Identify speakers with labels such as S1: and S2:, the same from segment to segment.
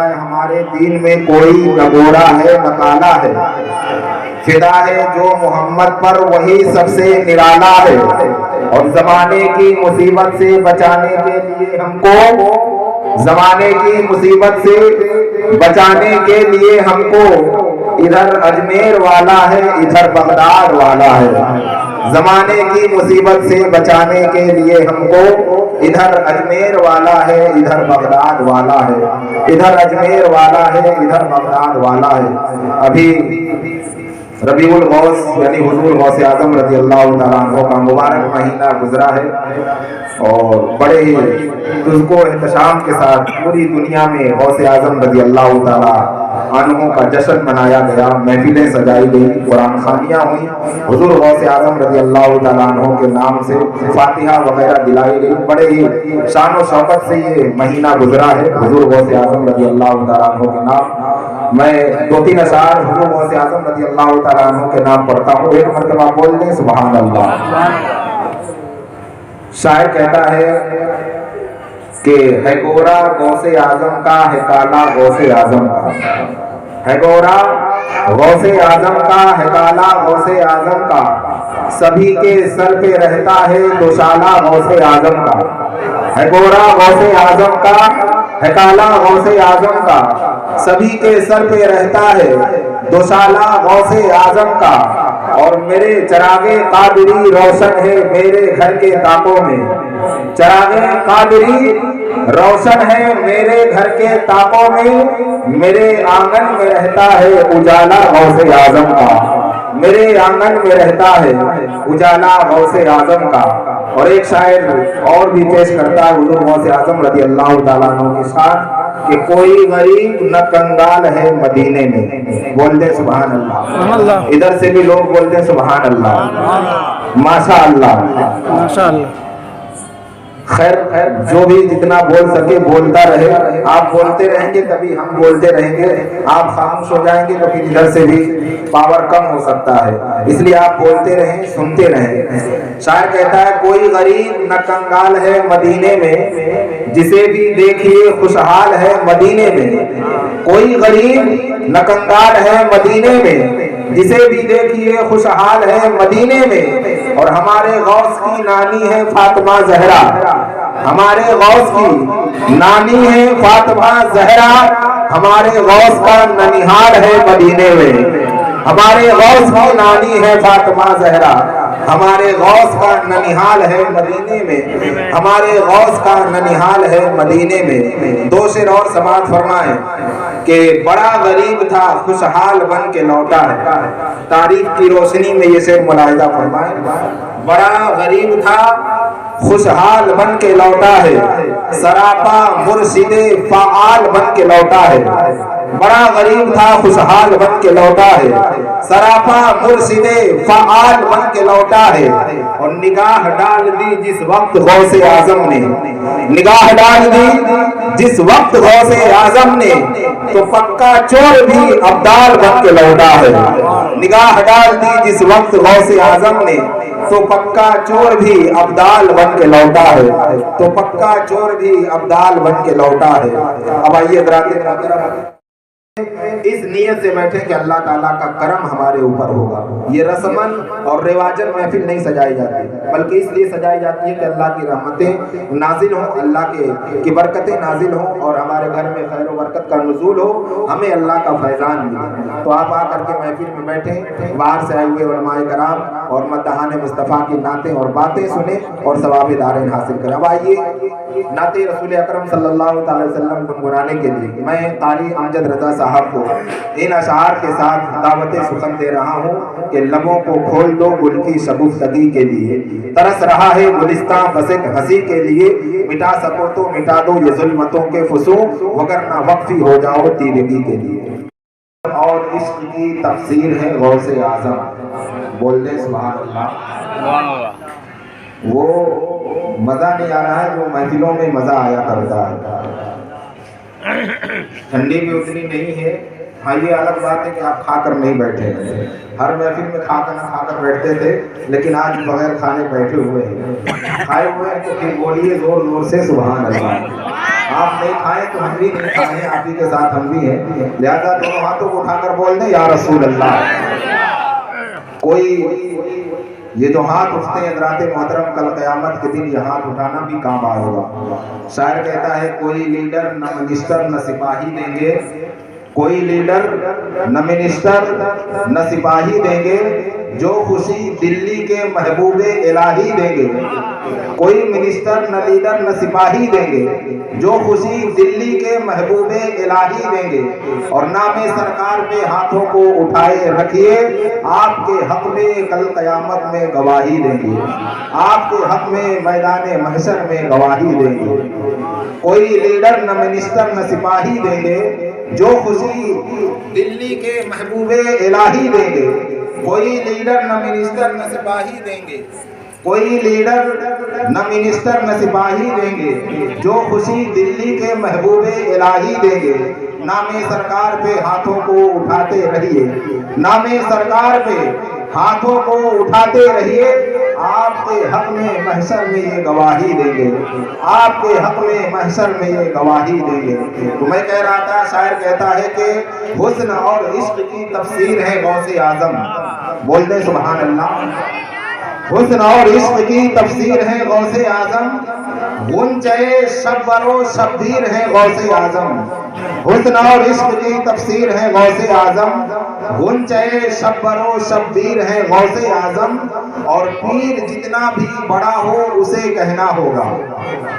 S1: ہمارے دین میں کوئی نہ گورا ہے نہ کالا ہے، فدا ہے جو محمد پر وہی سب سے نرالا ہے، اور زمانے کی مصیبت سے بچانے کے لیے ہم کو، زمانے کی مصیبت سے بچانے کے لیے ہم کو ادھر اجمیر والا ہے ادھر بغداد والا ہے، زمانے کی مصیبت سے بچانے کے لیے ہم کو ادھر اجمیر والا ہے ادھر بغداد والا ہے، ادھر اجمیر والا ہے ادھر بغداد والا ہے۔ ابھی ربیع الغوث یعنی حضور غوث اعظم رضی اللہ تعالیٰ عنہ کا مبارک مہینہ گزرا ہے، اور بڑے ہی تذکر و احتشام کے ساتھ پوری دنیا میں غوث اعظم رضی اللہ تعالیٰ عنہ کا جشن منایا گیا، محفلیں سجائی گئی، قرآن خوانیاں ہوئی، حضور غوث اعظم رضی اللہ تعالیٰ عنہ کے نام سے فاتحہ وغیرہ دلائی گئی، بڑے ہی شان و شوکت سے یہ مہینہ گزرا ہے حضور غوث اعظم رضی اللہ تعالیٰ عنہ کے نام۔ میں دو تین اشعار حضور غوث اعظم رضی اللہ تعالیٰ عنہ کے نام پڑھتا ہوں، ایک مرتبہ بول دیں سبحان اللہ۔ شاعر کہتا ہے کہ ہے گورا غوث اعظم کا ہے کالا غوث اعظم کا، ہے گورا غوث اعظم کا ہے کالا غوث اعظم کا، سبھی کے سر پہ رہتا ہے دوشالہ غوث اعظم کا، ہے گورا غوث اعظم کا ہے کالا غوث اعظم کا، سبھی کے سر پہ رہتا ہے دوشالہ غوث اعظم کا، اور میرے چراغ قادری روشن ہے میرے گھر کے طاقوں میں، چراغ قادری روشن ہے میرے گھر کے طاقوں میں، میرے آنگن میں رہتا ہے اجالا غوث اعظم کا، میرے آنگن میں رہتا ہے اجالا غوث اعظم کا۔ اور ایک شاعر اور بھی پیش کرتا ہے حضور غوث اعظم رضی اللہ تعالیٰ عنہ کے ساتھ کہ کوئی غریب نہ کنگال ہے مدینے میں، بولتے سبحان اللہ، ادھر سے بھی لوگ بولتے سبحان اللہ، ماشاء اللہ، ماشاء اللہ۔ خیر جو بھی جتنا بول سکے بولتا رہے، آپ بولتے رہیں گے تبھی ہم بولتے رہیں گے، آپ خاموش ہو جائیں گے تو پھر ادھر سے بھی پاور کم ہو سکتا ہے، اس لیے آپ بولتے رہیں سنتے رہیں۔ شاعر کہتا ہے کوئی غریب نہ کنگال ہے مدینے میں، جسے بھی دیکھیے خوشحال ہے مدینے میں، کوئی غریب نہ کنگال ہے مدینے میں، جسے بھی دیکھیے خوشحال ہے مدینے میں، اور ہمارے غوث کی نانی ہے فاطمہ زہرا، ہمارے غوث کی نانی ہے فاطمہ زہرا، ہمارے غوث کا ننیحال ہے مدینے میں، ہمارے غوث کی نانی ہے فاطمہ زہرا، ہمارے غوث کا ننیحال ہے مدینے میں، ہمارے غوث کا ننیحال ہے مدینے میں۔ دو شعر اور سماعت فرمائیں کہ بڑا غریب تھا خوشحال بن کے لوٹا ہے، تاریخ کی روشنی میں یہ شعر ملاحظہ فرمائیں، بڑا غریب تھا خوشحال بن کے لوٹا ہے، سراپا مرشد فعال بن کے لوٹا ہے، بڑا غریب تھا خوشحال بن کے لوٹا ہے، سراپا مرشد فعال بن کے لوٹا ہے، اور نگاہ ڈال دی جس وقت غوث اعظم نے، نگاہ ڈال دی جس وقت غوث اعظم نے، تو پکا چور بھی ابدال بن کے لوٹا ہے، نگاہ ڈال دی جس وقت غوث اعظم نے، تو پکا چور بھی ابدال بن کے لوٹا ہے، تو پکا چور بھی ابدال بن کے لوٹا ہے۔ اب آئیے حضرات اس نیت سے بیٹھے کہ اللہ تعالیٰ کا کرم ہمارے اوپر ہوگا۔ یہ رسمن اور رواجن محفل نہیں سجائی جاتی، بلکہ اس لیے سجائی جاتی ہے کہ اللہ کی رحمتیں نازل ہوں، اللہ کی برکتیں نازل ہوں، اور ہمارے گھر میں خیر و برکت کا نزول ہو، ہمیں اللہ کا فیضان ملے۔ تو آپ آ کر کے محفل میں بیٹھیں، باہر سے آئے ہوئے علماء کرام اور مداحان مصطفیٰ کی نعتیں اور باتیں سنیں اور ثواب دارین حاصل کریں۔ اب آئیے نعت رسول اکرم صلی اللہ تعالی وسلم گنگنانے کے لیے میں قاری امجد رضا صاحب کو ان اشعار کے ساتھ دعوت سخن دے رہا ہوں کہ لبوں کو کھول دو گل کی شگفتگی کے لیے، ترس رہا ہے گلستان بس ایک ہنسی کے لیے، مٹا سکو تو مٹا دو یہ ظلمتوں کے فسوں، وگرنہ وقفی ہو جاؤ تیرگی کے لیے۔ اور عشق کی تفسیر ہے غوث اعظم، بول دیں سبحان اللہ۔ وہ مزہ نہیں آ رہا ہے جو محفلوں میں مزہ آیا کرتا ہے، ٹھنڈی بھی اتنی نہیں ہے۔ ہاں یہ الگ بات ہے کہ آپ کھا کر نہیں بیٹھے، ہر محفل میں کھا کر نہ کھا کر بیٹھتے تھے، لیکن آج بغیر کھانے بیٹھے ہوئے ہیں، کھائے ہوئے ہیں تو پھر بولیے زور زور سے سبحان اللہ۔ آپ نہیں کھائیں تو ہم بھی نہیں کھائیں، آپ ہی کے ساتھ ہم بھی ہیں، لہذا دونوں ہاتھوں کو اٹھا کر بول دیں یا رسول اللہ۔ کوئی یہ جو ہاتھ اٹھتے ہیں حضرات محترم، کل قیامت کے دن یہ ہاتھ اٹھانا بھی کام آئے گا۔ شاعر کہتا ہے کوئی لیڈر نہ منسٹر نہ سپاہی دیں گے، کوئی لیڈر نہ منسٹر نہ سپاہی دیں گے، جو خوشی دلی کے محبوب الہی دیں گے۔ کوئی منسٹر نہ لیڈر نہ سپاہی دیں گے، جو خوشی دلی کے محبوب الہی دیں گے۔ اور نام سرکار پہ ہاتھوں کو اٹھائے رکھیے، آپ کے حق میں کل قیامت میں گواہی دیں گے، آپ کے حق میں میدان محشر میں گواہی دیں گے۔ کوئی لیڈر نہ منسٹر نہ سپاہی دیں گے، جو خوشی دلی کے محبوب الہی دیں گے۔ کوئی لیڈر نہ منسٹر نہ سپاہی دیں گے، کوئی لیڈر نہ منسٹر نہ سپاہی دیں گے، جو خوشی دلی کے محبوب الہی دیں گے۔ نام سرکار پہ ہاتھوں کو اٹھاتے رہیے، نام سرکار پہ ہاتھوں کو اٹھاتے رہیے، آپ کے حق میں محشر میں یہ گواہی دیں گے، آپ کے حق میں محشر میں یہ گواہی دیں گے۔ تو میں کہہ رہا تھا، شاعر کہتا ہے کہ حسن اور عشق کی تفسیر ہے غوث اعظم، بول دیں سبحان اللہ۔ حسن اور عشق کی تفسیر ہے غوث اعظم، غنچۂ شب و شبگیر ہے غوث اعظم۔ حسن اور عشق کی تفسیر ہے غوث اعظم، غنچۂ شب و شبگیر ہے غوث اعظم۔ اور پیر جتنا بھی بڑا ہو اسے کہنا ہوگا،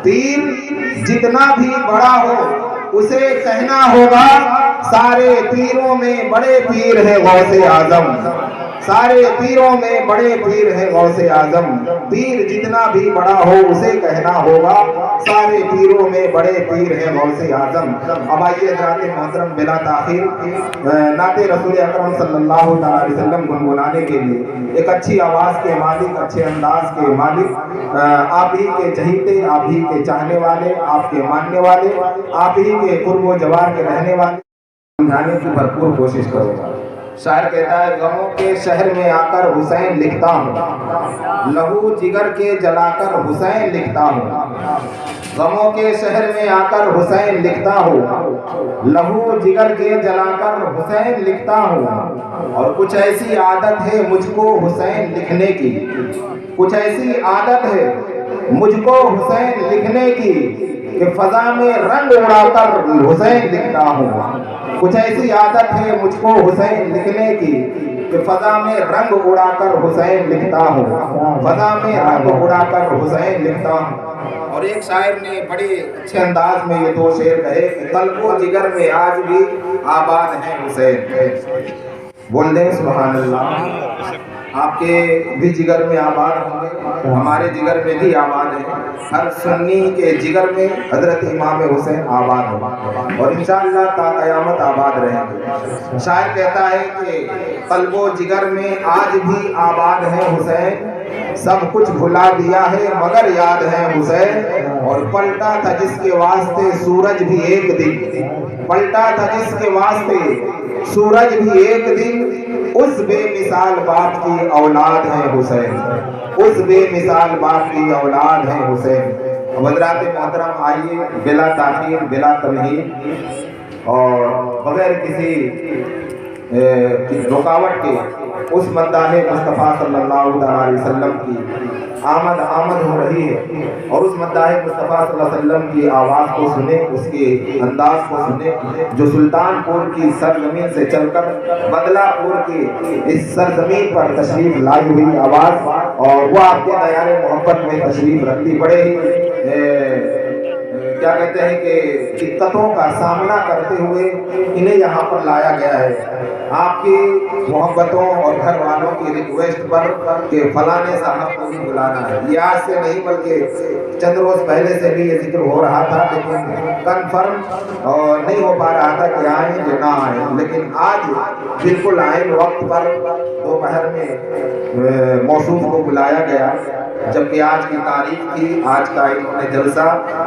S1: پیر جتنا بھی بڑا ہو اسے کہنا ہوگا، سارے پیروں میں بڑے پیر ہے غوث اعظم، سارے پیروں میں بڑے پیر ہے غوث اعظم۔ پیر جتنا بھی بڑا ہو اسے کہنا ہوگا، سارے پیروں میں بڑے پیر ہے غوث اعظم۔ اب آئیے حضرات محترم بلا تاخیر نعت رسول اکرم صلی اللہ علیہ وسلم گنگنانے کے لیے ایک اچھی آواز کے مالک، اچھے انداز کے مالک، آپ ہی کے چہیتے، آپ ہی کے چاہنے والے، آپ کے ماننے والے، آپ ہی کے قرب و جوار کے رہنے والے، سمجھانے کی بھرپور کوشش کرو گا۔ شاعر کہتا ہے غموں کے شہر میں آ کر حسین لکھتا ہوں، لہو جگر کے جلا کر حسین لکھتا ہوں۔ غموں کے شہر میں آ کر حسین لکھتا ہوں، لہو جگر کے جلا کر حسین لکھتا ہوں۔ اور کچھ ایسی عادت ہے مجھ کو حسین لکھنے کی، کچھ ایسی عادت ہے مجھ کو حسین لکھنے کی، کہ فضا میں رنگ اڑا کر حسین لکھتا ہوں۔ کچھ ایسی عادت ہے مجھ کو حسین لکھنے کی، کہ فضا میں رنگ اڑا کر حسین لکھتا ہوں، فضا میں رنگ اڑا کر حسین لکھتا ہوں۔ اور ایک شاعر نے بڑے اچھے انداز میں یہ دو شعر کہے کہ قلب و جگر میں آج بھی آباد ہے حسین، بول دیں سبحان اللہ۔ آپ کے بھی جگر میں آباد ہوں گے، ہمارے جگر میں بھی آباد ہے، ہر سنی کے جگر میں حضرت امام حسین آباد ہو، اور انشاءاللہ تا قیامت آباد رہیں گے۔ شاعر کہتا ہے کہ قلب و جگر میں آج بھی آباد ہے حسین، سب کچھ بھلا دیا ہے مگر یاد ہے حسین۔ اور پلٹا تھا جس کے واسطے سورج بھی ایک دن، پلٹا تھا جس کے واسطے سورج بھی ایک دن، اس بے مثال باپ کی اولاد ہے حسین، اس بے مثال باپ کی اولاد ہے حسین۔ حضرات محترم آئیے بلا تاخیر بلا تمہید اور بغیر کسی رکاوٹ کے اس مداح مصطفیٰ صلی اللہ علیہ وسلم کی آمد ہو رہی ہے، اور اس مداح مصطفیٰ صلی اللہ علیہ وسلم کی آواز کو سنیں، اس کے انداز کو سنیں، جو سلطان پور کی سرزمین سے چل کر بدلہ پور کی اس سرزمین پر تشریف لائی ہوئی آواز، اور وہ آپ کے دیار محبت میں تشریف رکھتی، بڑے ہی کیا کہتے ہیں کہ دقتوں کا سامنا کرتے ہوئے انہیں یہاں پر لایا گیا ہے، آپ کی محبتوں اور گھر والوں کی ریکویسٹ پر کہ فلانے صاحب کو بھی بلانا ہے۔ یہ آج سے نہیں بلکہ چند روز پہلے سے بھی یہ ذکر ہو رہا تھا، لیکن کنفرم نہیں ہو پا رہا تھا کہ آئیں یا نہ آئیں، لیکن آج بالکل عین وقت پر دوپہر میں موصوف کو بلایا گیا، جبکہ آج کی تاریخ تھی، آج کا انہوں نے جلسہ